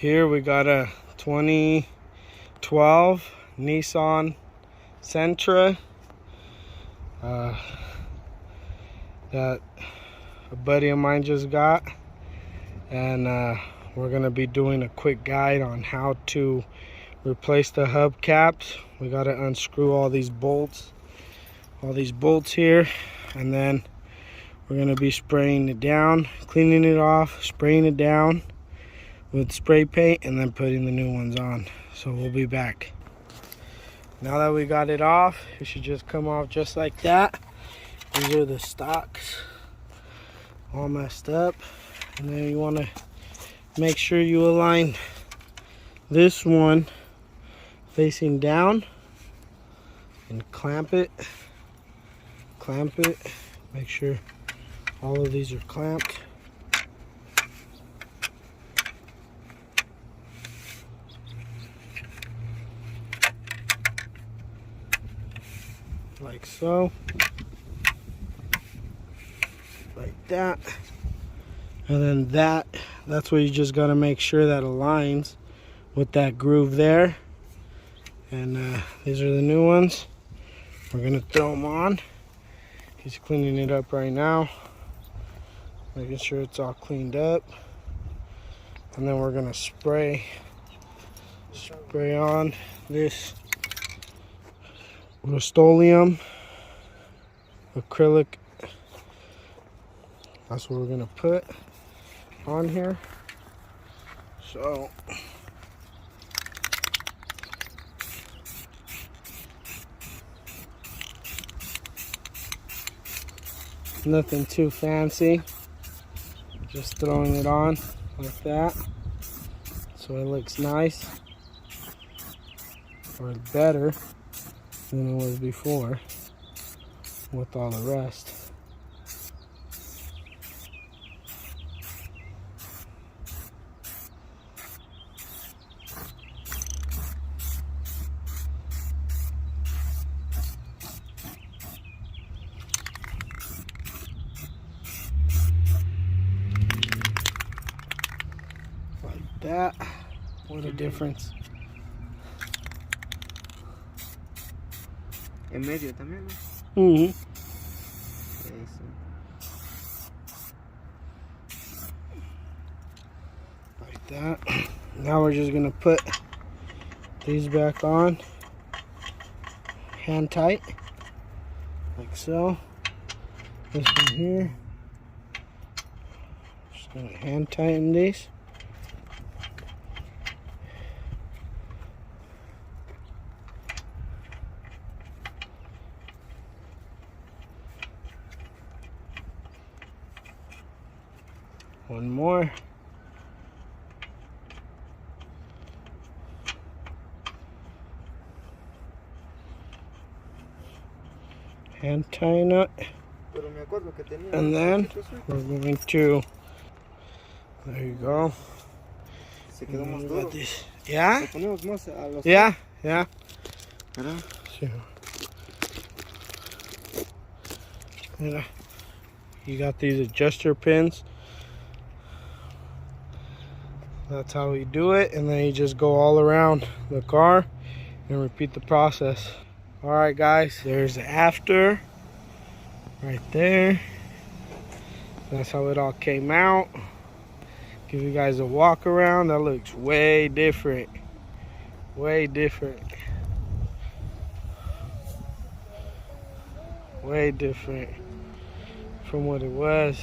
Here we got a 2012 Nissan Sentra that a buddy of mine just got, and we're gonna be doing a quick guide on how to replace the hubcaps. We got to unscrew all these bolts here, and then we're gonna be spraying it down, cleaning it off, spraying it down with spray paint, and then putting the new ones on. So we'll be back. Now that we got it off, it should just come off just like that. These are the stocks, all messed up. And then you want to make sure you align this one facing down and clamp it. Make sure all of these are clamped. Like so, like that, and then that's where you just got to make sure that aligns with that groove there. And these are the new ones. We're gonna throw them on. He's cleaning it up right now, making sure it's all cleaned up, and then we're gonna spray on this Rust-Oleum acrylic. That's what we're gonna put on here. So nothing too fancy, just throwing it on like that so it looks nice, or better than it was before with all the rest. Like that. What a difference. En medio también, ¿no? Mm-hmm. Eso. Like that. Now we're just gonna put these back on, hand tight, like so. This one here, just gonna hand tighten these. One more. Hand tying it. And then we're going to, there you go. Se quedó más duro. Yeah? Le ponemos más a los... Yeah, yeah. ¿Verdad? So, yeah. You got these adjuster pins. That's how we do it, and then you just go all around the car and repeat the process. All right, guys, there's the after right there. That's how it all came out. Give you guys a walk around. That looks way different. Way different. Way different from what it was.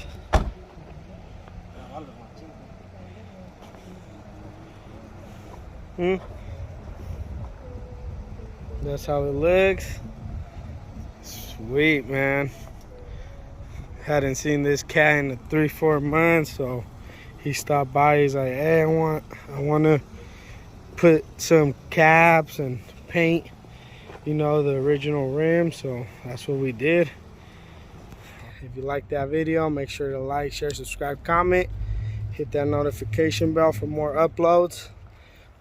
That's how it looks. Sweet, man. Hadn't seen this cat in 3-4 months, so he stopped by. He's like, hey, I want to put some caps and paint, you know, the original rim. So that's what we did. If you like that video, make sure to like, share, subscribe, comment, hit that notification bell for more uploads.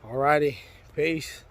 Alrighty, peace.